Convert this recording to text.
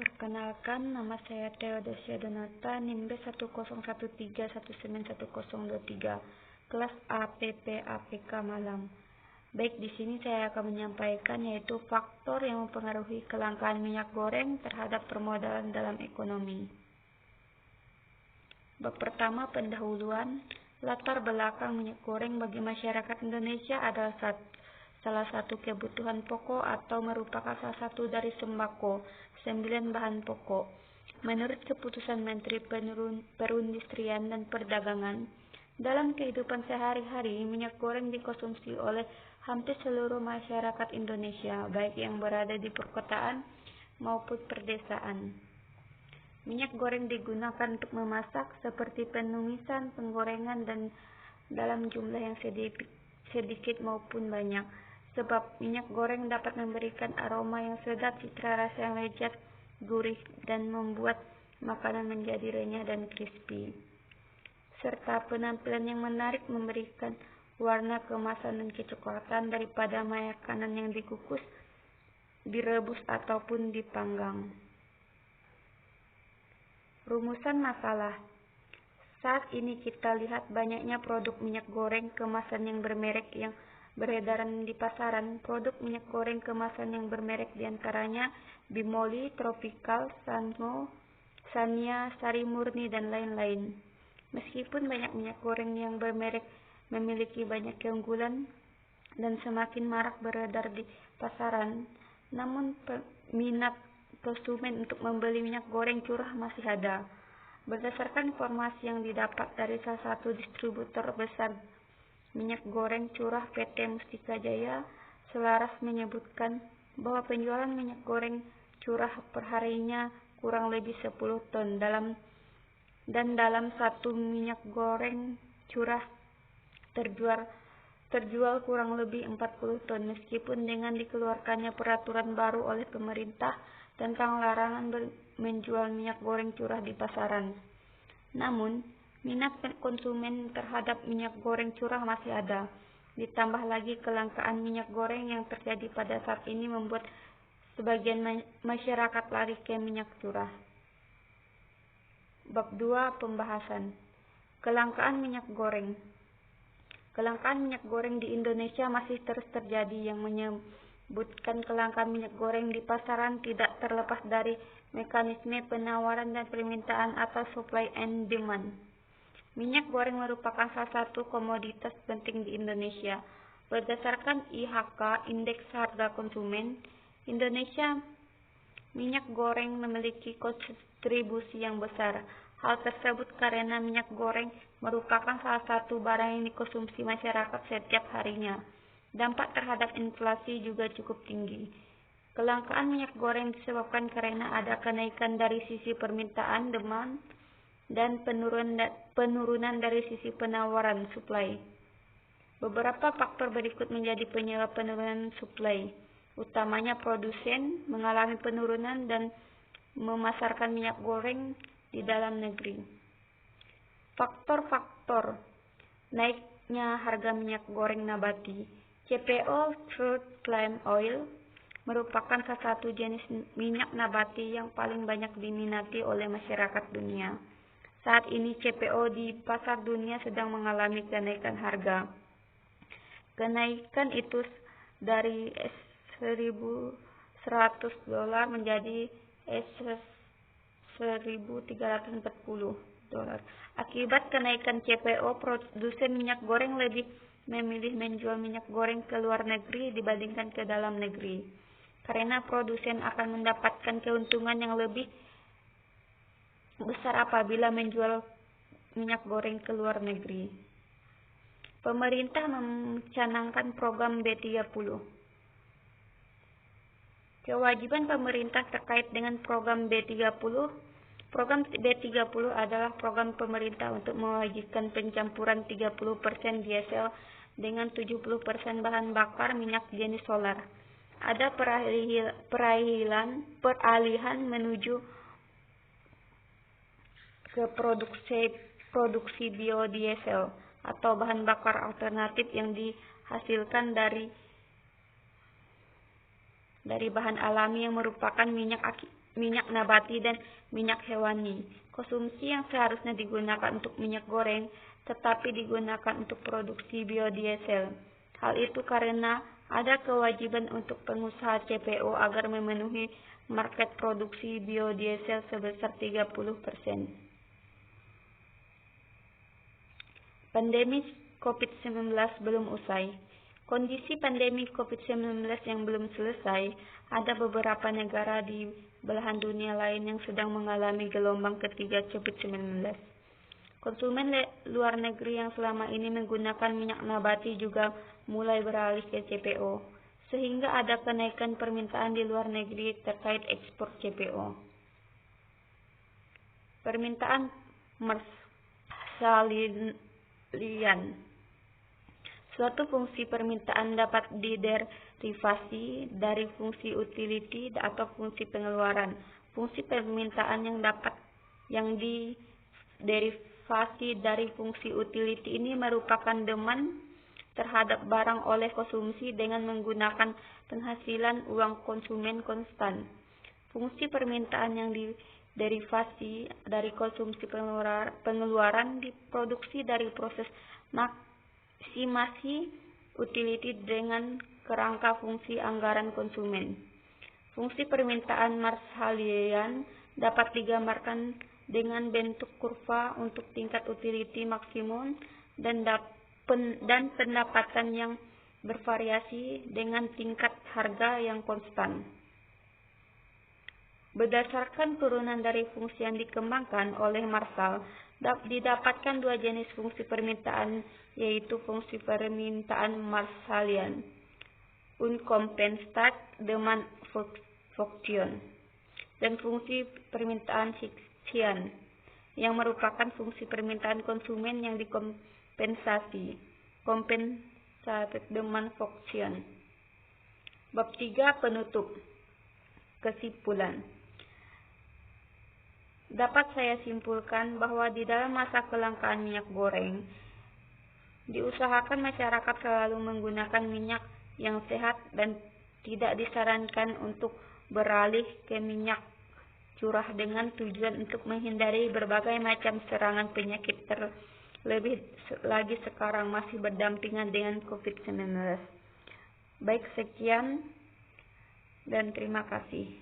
Perkenalkan, nama saya Theodosia Donata, NIM B1013191023, kelas APP APK Malang. Baik, di sini saya akan menyampaikan yaitu faktor yang mempengaruhi kelangkaan minyak goreng terhadap permodalan dalam ekonomi. Bab pertama, pendahuluan. Latar belakang minyak goreng bagi masyarakat Indonesia adalah salah satu kebutuhan pokok atau merupakan salah satu dari sembako, 9 bahan pokok. Menurut keputusan Menteri Perindustrian dan Perdagangan, dalam kehidupan sehari-hari, minyak goreng dikonsumsi oleh hampir seluruh masyarakat Indonesia, baik yang berada di perkotaan maupun pedesaan. Minyak goreng digunakan untuk memasak seperti penumisan, penggorengan, dan dalam jumlah yang sedikit maupun banyak. Sebab minyak goreng dapat memberikan aroma yang sedap, cita rasa yang lezat, gurih, dan membuat makanan menjadi renyah dan crispy. Serta penampilan yang menarik, memberikan warna kemasan dan kecoklatan daripada makanan yang dikukus, direbus, ataupun dipanggang. Rumusan masalah. Saat ini kita lihat banyaknya produk minyak goreng kemasan yang bermerek yang beredaran di pasaran. Produk minyak goreng kemasan yang bermerek diantaranya Bimoli, Tropical, Sanmo, Sania, Sari Murni, dan lain-lain. Meskipun banyak minyak goreng yang bermerek memiliki banyak keunggulan dan semakin marak beredar di pasaran, namun minat konsumen untuk membeli minyak goreng curah masih ada. Berdasarkan informasi yang didapat dari salah satu distributor besar minyak goreng curah PT Mustika Jaya, selaras menyebutkan bahwa penjualan minyak goreng curah perharinya kurang lebih 10 ton dalam satu minyak goreng curah terjual kurang lebih 40 ton, meskipun dengan dikeluarkannya peraturan baru oleh pemerintah tentang larangan menjual minyak goreng curah di pasaran. Namun, minat konsumen terhadap minyak goreng curah masih ada. Ditambah lagi kelangkaan minyak goreng yang terjadi pada saat ini membuat sebagian masyarakat lari ke minyak curah. Bab 2, pembahasan. Kelangkaan minyak goreng. Kelangkaan minyak goreng di Indonesia masih terus terjadi, yang menyebutkan kelangkaan minyak goreng di pasaran tidak terlepas dari mekanisme penawaran dan permintaan atau supply and demand. Minyak goreng merupakan salah satu komoditas penting di Indonesia. Berdasarkan IHK, Indeks Harga Konsumen, Indonesia minyak goreng memiliki kontribusi yang besar. Hal tersebut karena minyak goreng merupakan salah satu barang yang dikonsumsi masyarakat setiap harinya. Dampak terhadap inflasi juga cukup tinggi. Kelangkaan minyak goreng disebabkan karena ada kenaikan dari sisi permintaan demand dan penurunan dari sisi penawaran supply. Beberapa faktor berikut menjadi penyebab penurunan supply, utamanya produsen mengalami penurunan dan memasarkan minyak goreng di dalam negeri. Faktor-faktor naiknya harga minyak goreng nabati. CPO, crude palm oil, merupakan salah satu jenis minyak nabati yang paling banyak diminati oleh masyarakat dunia. Saat ini CPO di pasar dunia sedang mengalami kenaikan harga. Kenaikan itu dari $1.100 menjadi $1.340. Akibat kenaikan CPO, produsen minyak goreng lebih memilih menjual minyak goreng ke luar negeri dibandingkan ke dalam negeri, karena produsen akan mendapatkan keuntungan yang lebih besar apabila menjual minyak goreng ke luar negeri. Pemerintah mencanangkan program B30. Kewajiban pemerintah terkait dengan program B30. Program B30 adalah program pemerintah untuk mewajibkan pencampuran 30% diesel dengan 70% bahan bakar minyak jenis solar. Ada peralihan menuju ke produksi biodiesel atau bahan bakar alternatif yang dihasilkan dari bahan alami yang merupakan minyak minyak nabati dan minyak hewani. Konsumsi yang seharusnya digunakan untuk minyak goreng, tetapi digunakan untuk produksi biodiesel. Hal itu karena ada kewajiban untuk pengusaha CPO agar memenuhi market produksi biodiesel sebesar 30%. Pandemi COVID-19 belum usai. Kondisi pandemi COVID-19 yang belum selesai, ada beberapa negara di belahan dunia lain yang sedang mengalami gelombang ketiga COVID-19. Konsumen luar negeri yang selama ini menggunakan minyak nabati juga mulai beralih ke CPO, sehingga ada kenaikan permintaan di luar negeri terkait ekspor CPO. Permintaan Marshallian. Suatu fungsi permintaan dapat diderivasi dari fungsi utility atau fungsi pengeluaran. Fungsi permintaan yang diderivasi dari fungsi utility ini merupakan demand terhadap barang oleh konsumsi dengan menggunakan penghasilan uang konsumen konstan. Fungsi permintaan yang diderivasi dari konsumsi pengeluaran diproduksi dari proses maksimasi utility dengan kerangka fungsi anggaran konsumen. Fungsi permintaan Marshallian dapat digambarkan dengan bentuk kurva untuk tingkat utility maksimum dan pendapatan yang bervariasi dengan tingkat harga yang konstan. Berdasarkan turunan dari fungsi yang dikembangkan oleh Marshall, didapatkan dua jenis fungsi permintaan, yaitu fungsi permintaan Marshallian, uncompensated demand function, dan fungsi permintaan Hicksian, yang merupakan fungsi permintaan konsumen yang dikompensasi, compensated demand function. Bab 3 penutup. Kesimpulan. Dapat saya simpulkan bahwa di dalam masa kelangkaan minyak goreng, diusahakan masyarakat selalu menggunakan minyak yang sehat dan tidak disarankan untuk beralih ke minyak curah dengan tujuan untuk menghindari berbagai macam serangan penyakit, terlebih lagi sekarang masih berdampingan dengan COVID-19. Baik, sekian dan terima kasih.